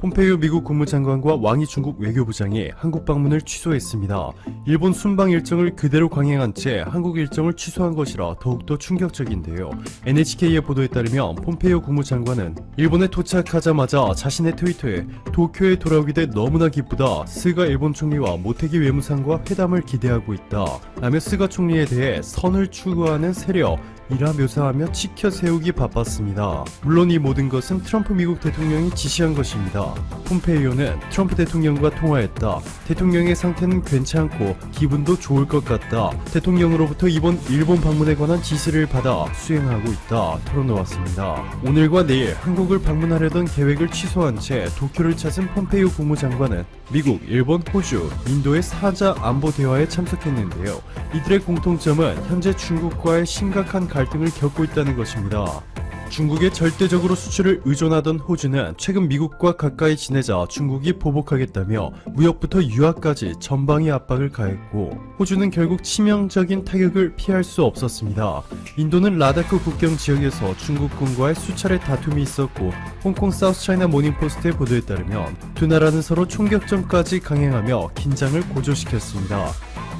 폼페이오 미국 국무장관과 왕이 중국 외교부장이 한국 방문을 취소했습니다. 일본 순방 일정을 그대로 강행한 채 한국 일정을 취소한 것이라 더욱더 충격적인데요. NHK의 보도에 따르면 폼페이오 국무장관은 일본에 도착하자마자 자신의 트위터에 도쿄에 돌아오게 돼 너무나 기쁘다. 스가 일본 총리와 모테기 외무상과 회담을 기대하고 있다. 라며 스가 총리에 대해 선을 추구하는 세력 이라 묘사하며 치켜 세우기 바빴습니다. 물론 이 모든 것은 트럼프 미국 대통령이 지시한 것입니다. 폼페이오는 트럼프 대통령과 통화했다. 대통령의 상태는 괜찮고 기분도 좋을 것 같다. 대통령으로부터 이번 일본 방문에 관한 지시를 받아 수행하고 있다. 털어놓았습니다. 오늘과 내일 한국을 방문하려던 계획을 취소한 채 도쿄를 찾은 폼페이오 국무장관은 미국, 일본, 호주, 인도의 4자 안보 대화에 참석했는데요. 이들의 공통점은 현재 중국과의 심각한 갈등을 겪고 있다는 것입니다. 중국에 절대적으로 수출을 의존하던 호주는 최근 미국과 가까이 지내자 중국이 보복하겠다며 무역부터 유학까지 전방위 압박을 가했고 호주는 결국 치명적인 타격을 피할 수 없었습니다. 인도는 라다크 국경 지역에서 중국군과의 수차례 다툼이 있었고 홍콩 사우스차이나 모닝포스트의 보도에 따르면 두 나라는 서로 총격전까지 강행하며 긴장을 고조시켰습니다.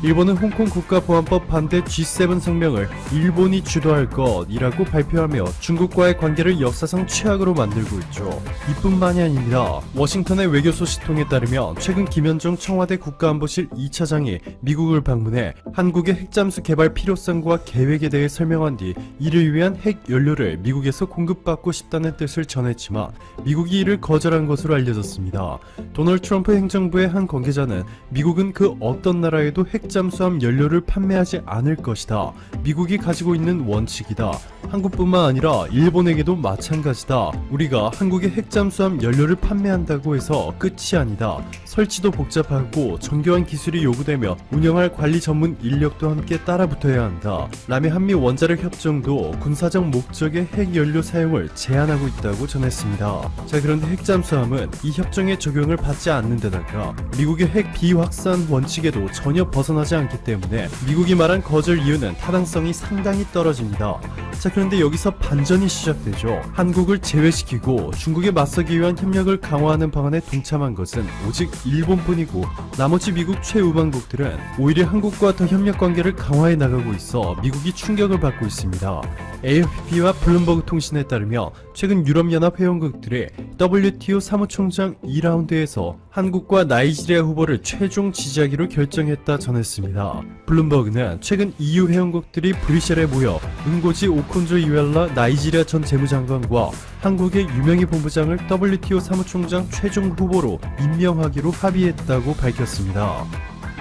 일본은 홍콩 국가보안법 반대 G7 성명을 일본이 주도할 것이라고 발표하며 중국과의 관계를 역사상 최악으로 만들고 있죠. 이뿐만이 아닙니다. 워싱턴의 외교 소식통에 따르면 최근 김현정 청와대 국가안보실 2차장이 미국을 방문해 한국의 핵잠수 개발 필요성과 계획에 대해 설명한 뒤 이를 위한 핵 연료를 미국에서 공급받고 싶다는 뜻을 전했지만 미국이 이를 거절한 것으로 알려졌습니다. 도널드 트럼프 행정부의 한 관계자는 미국은 그 어떤 나라에도 핵잠수함 연료를 판매하지 않을 것이다. 미국이 가지고 있는 원칙이다. 한국뿐만 아니라 일본에게도 마찬가지다. 우리가 한국의 핵잠수함 연료를 판매한다고 해서 끝이 아니다. 설치도 복잡하고 정교한 기술이 요구되며 운영할 관리 전문 인력도 함께 따라붙어야 한다. 라며 한미 원자력 협정도 군사적 목적의 핵연료 사용을 제한하고 있다고 전했습니다. 자, 그런데 핵잠수함은 이 협정의 적용을 받지 않는 데다가 미국의 핵 비확산 원칙에도 전혀 벗어나지 않기 때문에 미국이 말한 거절 이유는 타당성이 상당히 떨어집니다. 자, 그런데 여기서 반전이 시작되죠. 한국을 제외시키고 중국에 맞서기 위한 협력을 강화하는 방안에 동참한 것은 오직 일본뿐이고 나머지 미국 최우방국들은 오히려 한국과 더 협력 관계를 강화해 나가고 있어 미국이 충격을 받고 있습니다. AFP와 블룸버그 통신에 따르면 최근 유럽연합 회원국들의 WTO 사무총장 2라운드에서 한국과 나이지리아 후보를 최종 지지하기로 결정했다 전했습니다. 블룸버그는 최근 EU 회원국들이 브뤼셀에 모여 응고지 오콘조 이웰라 나이지리아 전 재무장관과 한국의 유명희 본부장을 WTO 사무총장 최종 후보로 임명하기로 합의했다고 밝혔습니다.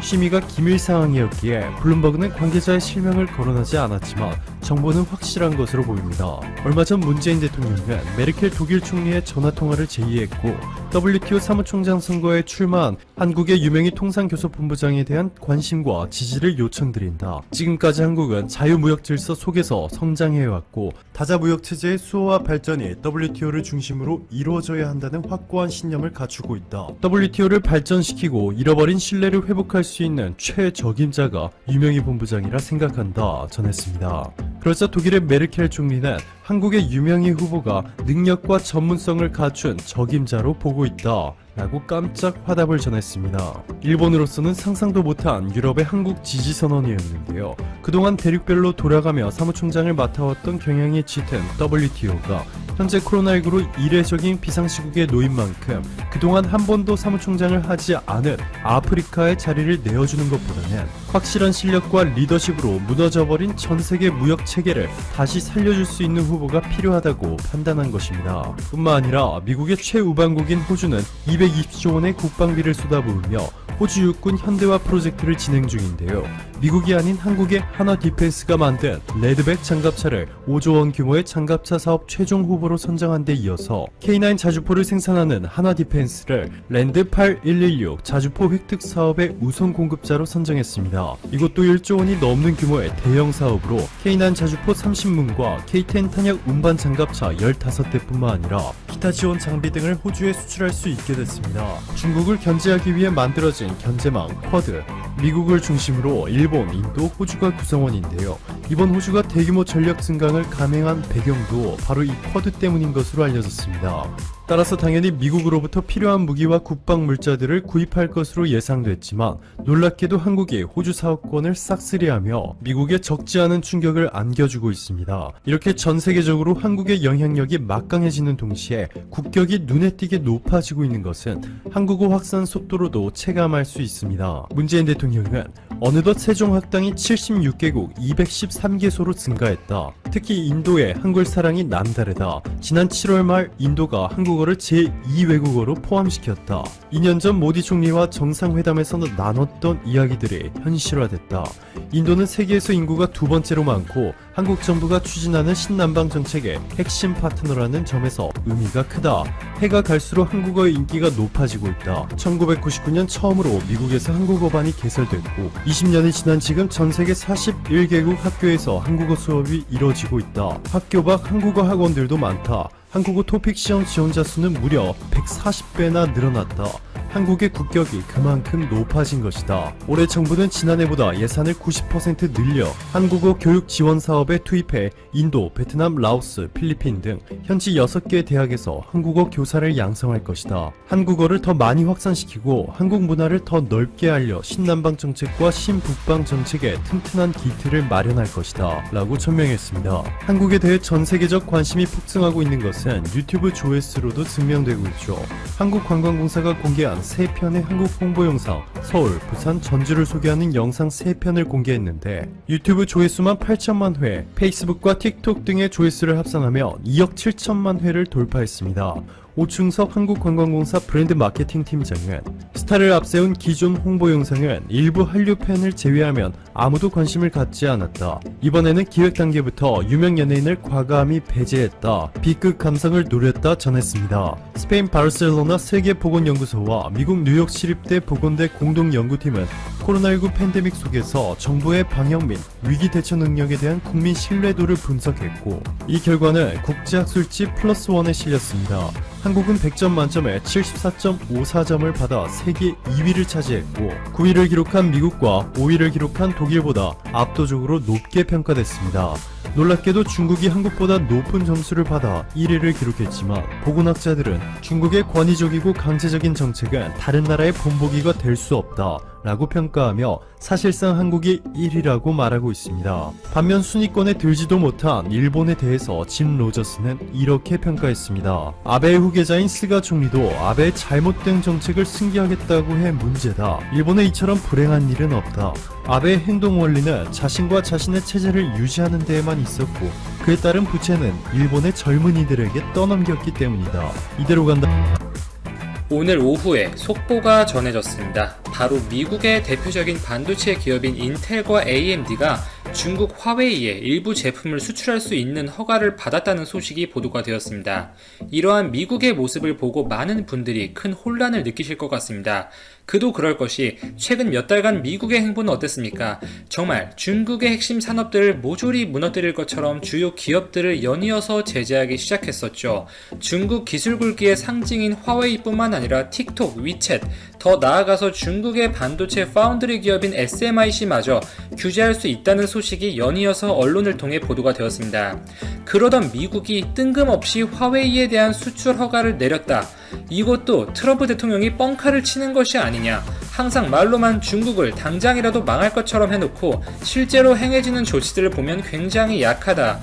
심의가 기밀 사항이었기에 블룸버그는 관계자의 실명을 거론하지 않았지만 정보는 확실한 것으로 보입니다. 얼마 전 문재인 대통령은 메르켈 독일 총리의 전화통화를 제의했고 WTO 사무총장 선거에 출마한 한국의 유명희 통상교섭본부장에 대한 관심과 지지를 요청드린다. 지금까지 한국은 자유무역 질서 속에서 성장해왔고 다자무역체제의 수호와 발전이 WTO를 중심으로 이루어져야 한다는 확고한 신념을 갖추고 있다. WTO를 발전시키고 잃어버린 신뢰를 회복할 수 있는 최적임자가 유명희 본부장이라 생각한다 전했습니다. 그러자 독일의 메르켈 총리는 한국의 유명희 후보가 능력과 전문성을 갖춘 적임자로 보고 있다 라고 깜짝 화답을 전했습니다. 일본으로서는 상상도 못한 유럽의 한국 지지 선언이었는데요. 그동안 대륙별로 돌아가며 사무총장을 맡아왔던 경향이 짙은 WTO가 현재 코로나19로 이례적인 비상시국에 놓인 만큼 그동안 한 번도 사무총장을 하지 않은 아프리카의 자리를 내어주는 것보다는 확실한 실력과 리더십으로 무너져버린 전세계 무역 체계를 다시 살려줄 수 있는 후보가 필요하다고 판단한 것입니다. 뿐만 아니라 미국의 최우방국인 호주는 220조 원의 국방비를 쏟아부으며 호주 육군 현대화 프로젝트를 진행 중인데요. 미국이 아닌 한국의 한화 디펜스가 만든 레드백 장갑차를 5조 원 규모의 장갑차 사업 최종 후보로 선정한 데 이어서 K9 자주포를 생산하는 한화 디펜스를 랜드 8116 자주포 획득 사업의 우선 공급자로 선정했습니다. 이것도 1조 원이 넘는 규모의 대형 사업으로 K9 자주포 30문과 K10 탄약 운반 장갑차 15대뿐만 아니라 기타 지원 장비 등을 호주에 수출할 수 있게 됐습니다. 중국을 견제하기 위해 만들어진 견제망 쿼드, 미국을 중심으로 일본, 인도, 호주가 구성원인데요. 이번 호주가 대규모 전력 증강을 감행한 배경도 바로 이 쿼드 때문인 것으로 알려졌습니다. 따라서 당연히 미국으로부터 필요한 무기와 국방 물자들을 구입할 것으로 예상됐지만 놀랍게도 한국이 호주 사업권을 싹쓸이하며 미국에 적지 않은 충격을 안겨주고 있습니다. 이렇게 전 세계적으로 한국의 영향력이 막강해지는 동시에 국격이 눈에 띄게 높아지고 있는 것은 한국어 확산 속도로도 체감할 수 있습니다. 문재인 대통령은 어느덧 세종 학당이 76개국 213개소로 증가했다. 특히 인도의 한글 사랑이 남다르다. 지난 7월 말 인도가 한국어를 제2외국어로 포함시켰다. 2년 전 모디 총리와 정상회담에서 나눴던 이야기들이 현실화됐다. 인도는 세계에서 인구가 두 번째로 많고 한국 정부가 추진하는 신남방 정책의 핵심 파트너라는 점에서 의미가 크다. 해가 갈수록 한국어의 인기가 높아지고 있다. 1999년 처음으로 미국에서 한국어반이 개설됐고 20년이 지난 지금 전 세계 41개국 학교에서 한국어 수업이 이뤄지고 있다. 학교 밖 한국어 학원들도 많다. 한국어 토픽 시험 지원자 수는 무려 140배나 늘어났다. 한국의 국격이 그만큼 높아진 것이다. 올해 정부는 지난해보다 예산을 90% 늘려 한국어 교육 지원 사업에 투입해 인도, 베트남, 라오스, 필리핀 등 현지 6개 대학에서 한국어 교사를 양성할 것이다. 한국어를 더 많이 확산시키고 한국 문화를 더 넓게 알려 신남방 정책과 신북방 정책에 튼튼한 기틀을 마련할 것이다. 라고 천명했습니다. 한국에 대해 전 세계적 관심이 폭증하고 있는 것은 유튜브 조회수로도 증명되고 있죠. 한국관광공사가 공개한 3편의 한국 홍보 영상, 서울, 부산, 전주를 소개하는 영상 3편을 공개했는데 유튜브 조회수만 8천만 회, 페이스북과 틱톡 등의 조회수를 합산하면 2억 7천만 회를 돌파했습니다. 오충석 한국관광공사 브랜드 마케팅 팀장은 스타를 앞세운 기존 홍보 영상은 일부 한류 팬을 제외하면 아무도 관심을 갖지 않았다. 이번에는 기획 단계부터 유명 연예인을 과감히 배제했다. B급 감성을 노렸다 전했습니다. 스페인 바르셀로나 세계보건연구소와 미국 뉴욕 시립대 보건대 공동연구팀은 코로나19 팬데믹 속에서 정부의 방역 및 위기 대처 능력에 대한 국민 신뢰도를 분석했고 이 결과는 국제학술지 플러스1에 실렸습니다. 한국은 100점 만점에 74.54점을 받아 세계 2위를 차지했고 9위를 기록한 미국과 5위를 기록한 독일보다 압도적으로 높게 평가됐습니다. 놀랍게도 중국이 한국보다 높은 점수를 받아 1위를 기록했지만 보건학자들은 중국의 권위적이고 강제적인 정책은 다른 나라의 본보기가 될 수 없다 라고 평가하며 사실상 한국이 1위라고 말하고 있습니다. 반면 순위권에 들지도 못한 일본에 대해서 짐 로저스는 이렇게 평가했습니다. 아베의 후계자인 스가 총리도 아베의 잘못된 정책을 승계하겠다고 해 문제다. 일본에 이처럼 불행한 일은 없다. 아베의 행동 원리는 자신과 자신의 체제를 유지하는 데에만 있었고 그에 따른 부채는 일본의 젊은이들에게 떠넘겼기 때문이다. 이대로 간다. 오늘 오후에 속보가 전해졌습니다. 바로 미국의 대표적인 반도체 기업인 인텔과 AMD가 중국 화웨이에 일부 제품을 수출할 수 있는 허가를 받았다는 소식이 보도가 되었습니다. 이러한 미국의 모습을 보고 많은 분들이 큰 혼란을 느끼실 것 같습니다. 그도 그럴 것이 최근 몇 달간 미국의 행보는 어땠습니까? 정말 중국의 핵심 산업들을 모조리 무너뜨릴 것처럼 주요 기업들을 연이어서 제재하기 시작했었죠. 중국 기술 굴기의 상징인 화웨이뿐만 아니라 틱톡, 위챗, 더 나아가서 중국의 반도체 파운드리 기업인 SMIC마저 규제할 수 있다는 소식이 연이어서 언론을 통해 보도가 되었습니다. 그러던 미국이 뜬금없이 화웨이에 대한 수출 허가를 내렸다. 이것도 트럼프 대통령이 뻥카를 치는 것이 아니냐. 항상 말로만 중국을 당장이라도 망할 것처럼 해놓고 실제로 행해지는 조치들을 보면 굉장히 약하다.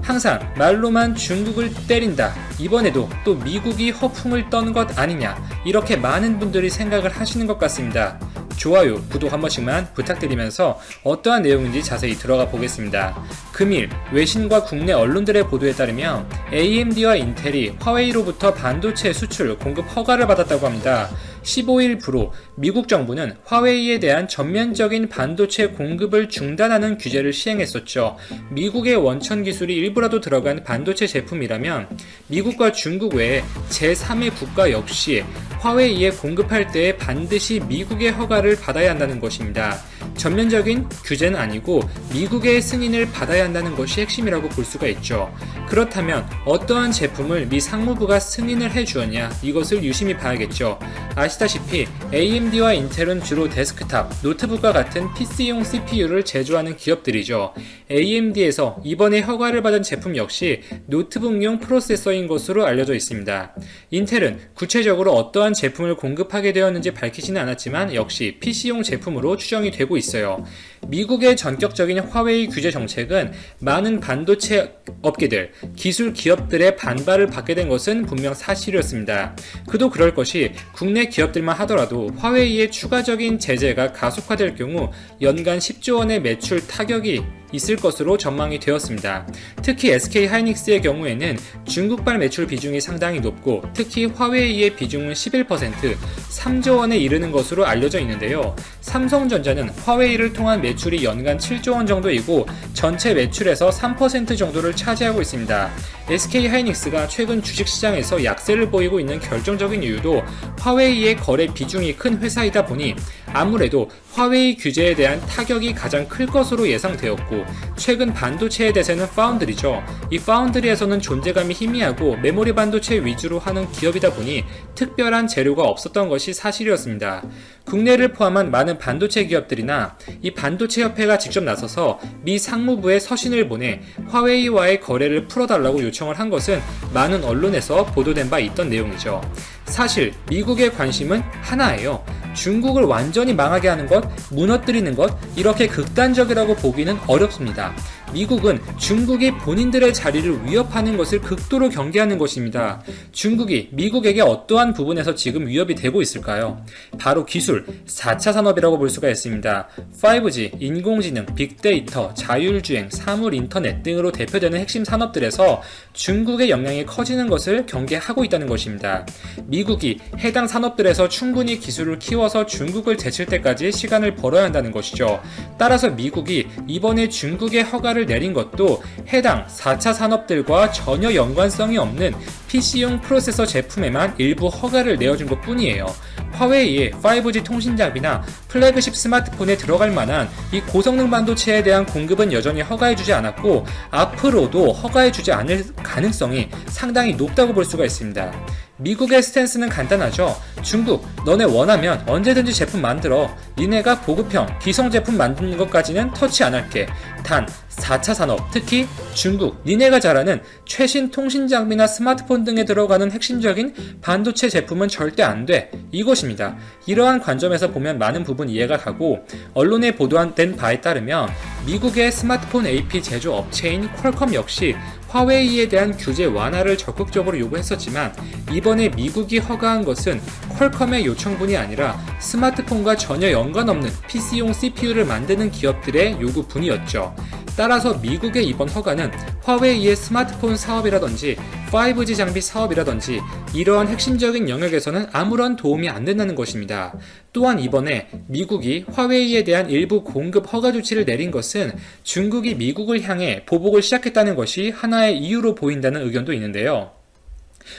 항상 말로만 중국을 때린다. 이번에도 또 미국이 허풍을 떤 것 아니냐. 이렇게 많은 분들이 생각을 하시는 것 같습니다. 좋아요, 구독 한 번씩만 부탁드리면서 어떠한 내용인지 자세히 들어가 보겠습니다. 금일 외신과 국내 언론들의 보도에 따르면 AMD와 인텔이 화웨이로부터 반도체 수출 공급 허가를 받았다고 합니다. 15일 부로 미국 정부는 화웨이에 대한 전면적인 반도체 공급을 중단하는 규제를 시행했었죠. 미국의 원천 기술이 일부라도 들어간 반도체 제품이라면 미국과 중국 외에 제3의 국가 역시 화웨이에 공급할 때 반드시 미국의 허가를 받아야 한다는 것입니다. 전면적인 규제는 아니고 미국의 승인을 받아야 한다는 것이 핵심이라고 볼 수가 있죠. 그렇다면 어떠한 제품을 미 상무부가 승인을 해주었냐, 이것을 유심히 봐야겠죠. 아시다시피 AMD와 인텔은 주로 데스크탑, 노트북과 같은 PC용 CPU를 제조하는 기업들이죠. AMD에서 이번에 허가를 받은 제품 역시 노트북용 프로세서인 것으로 알려져 있습니다. 인텔은 구체적으로 어떠한 제품을 공급하게 되었는지 밝히지는 않았지만 역시 PC용 제품으로 추정이 되고 있어요. 미국의 전격적인 화웨이 규제 정책은 많은 반도체 업계들, 기술 기업들의 반발을 받게 된 것은 분명 사실이었습니다. 그도 그럴 것이 국내 기업들만 하더라도 화웨이의 추가적인 제재가 가속화될 경우 연간 10조 원의 매출 타격이 있을 것으로 전망이 되었습니다. 특히 SK 하이닉스의 경우에는 중국발 매출 비중이 상당히 높고 특히 화웨이의 비중은 11%, 3조 원에 이르는 것으로 알려져 있는데요. 삼성전자는 화웨이를 통한 매출이 연간 7조 원 정도이고 전체 매출에서 3% 정도를 차지하고 있습니다. SK 하이닉스가 최근 주식시장에서 약세를 보이고 있는 결정적인 이유도 화웨이의 거래 비중이 큰 회사이다 보니 아무래도 화웨이 규제에 대한 타격이 가장 클 것으로 예상되었고 최근 반도체의 대세는 파운드리죠. 이 파운드리에서는 존재감이 희미하고 메모리 반도체 위주로 하는 기업이다 보니 특별한 재료가 없었던 것이 사실이었습니다. 국내를 포함한 많은 반도체 기업들이나 이 반도체 협회가 직접 나서서 미 상무부에 서신을 보내 화웨이와의 거래를 풀어달라고 요청을 한 것은 많은 언론에서 보도된 바 있던 내용이죠. 사실 미국의 관심은 하나예요. 중국을 완전히 망하게 하는 것, 무너뜨리는 것, 이렇게 극단적이라고 보기는 어렵습니다. 미국은 중국이 본인들의 자리를 위협하는 것을 극도로 경계하는 것입니다. 중국이 미국에게 어떠한 부분에서 지금 위협이 되고 있을까요? 바로 기술, 4차 산업이라고 볼 수가 있습니다. 5G, 인공지능, 빅데이터, 자율주행, 사물 인터넷 등으로 대표되는 핵심 산업들에서 중국의 영향이 커지는 것을 경계하고 있다는 것입니다. 미국이 해당 산업들에서 충분히 기술을 키워서 중국을 제칠 때까지 시간을 벌어야 한다는 것이죠. 따라서 미국이 이번에 중국의 허가를 내린 것도 해당 4차 산업들과 전혀 연관성이 없는 PC용 프로세서 제품에만 일부 허가를 내어준 것 뿐이에요. 화웨이의 5G 통신 장비나 플래그십 스마트폰에 들어갈 만한 이 고성능 반도체에 대한 공급은 여전히 허가해주지 않았고 앞으로도 허가해주지 않을 가능성이 상당히 높다고 볼 수가 있습니다. 미국의 스탠스는 간단하죠. 중국, 너네 원하면 언제든지 제품 만들어. 니네가 보급형, 기성 제품 만드는 것까지는 터치 안 할게. 단 4차 산업, 특히 중국, 니네가 잘하는 최신 통신 장비나 스마트폰 등에 들어가는 핵심적인 반도체 제품은 절대 안 돼. 이것입니다. 이러한 관점에서 보면 많은 부분 이해가 가고 언론에 보도된 바에 따르면 미국의 스마트폰 AP 제조 업체인 퀄컴 역시 화웨이에 대한 규제 완화를 적극적으로 요구했었지만 이번에 미국이 허가한 것은 퀄컴의 요청분이 아니라 스마트폰과 전혀 연관없는 PC용 CPU를 만드는 기업들의 요구분이었죠. 따라서 미국의 이번 허가는 화웨이의 스마트폰 사업이라든지 5G 장비 사업이라든지 이러한 핵심적인 영역에서는 아무런 도움이 안 된다는 것입니다. 또한 이번에 미국이 화웨이에 대한 일부 공급 허가 조치를 내린 것은 중국이 미국을 향해 보복을 시작했다는 것이 하나의 이유로 보인다는 의견도 있는데요.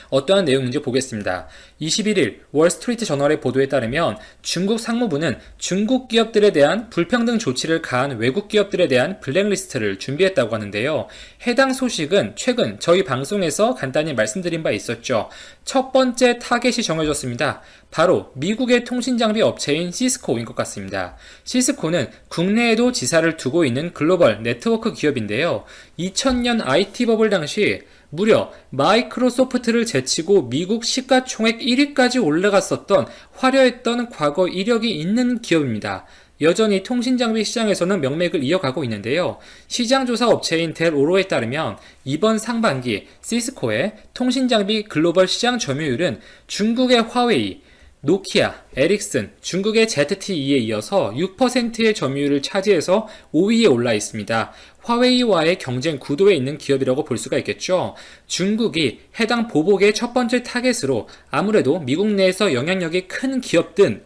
어떠한 내용인지 보겠습니다. 21일 월스트리트 저널의 보도에 따르면 중국 상무부는 중국 기업들에 대한 불평등 조치를 가한 외국 기업들에 대한 블랙리스트를 준비했다고 하는데요. 해당 소식은 최근 저희 방송에서 간단히 말씀드린 바 있었죠. 첫 번째 타겟이 정해졌습니다. 바로 미국의 통신장비 업체인 시스코인 것 같습니다. 시스코는 국내에도 지사를 두고 있는 글로벌 네트워크 기업인데요. 2000년 IT 버블 당시 무려 마이크로소프트를 제치고 미국 시가총액 1위까지 올라갔었던 화려했던 과거 이력이 있는 기업입니다. 여전히 통신장비 시장에서는 명맥을 이어가고 있는데요. 시장조사 업체인 델오로에 따르면 이번 상반기 시스코의 통신장비 글로벌 시장 점유율은 중국의 화웨이, 노키아, 에릭슨, 중국의 ZTE에 이어서 6%의 점유율을 차지해서 5위에 올라 있습니다. 화웨이와의 경쟁 구도에 있는 기업이라고 볼 수가 있겠죠. 중국이 해당 보복의 첫 번째 타겟으로 아무래도 미국 내에서 영향력이 큰 기업들,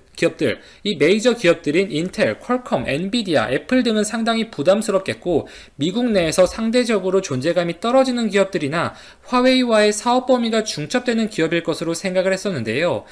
이 메이저 기업들인 인텔, 퀄컴, 엔비디아, 애플 등은 상당히 부담스럽겠고 미국 내에서 상대적으로 존재감이 떨어지는 기업들이나 화웨이와의 사업 범위가 중첩되는 기업일 것으로 생각을 했었는데요.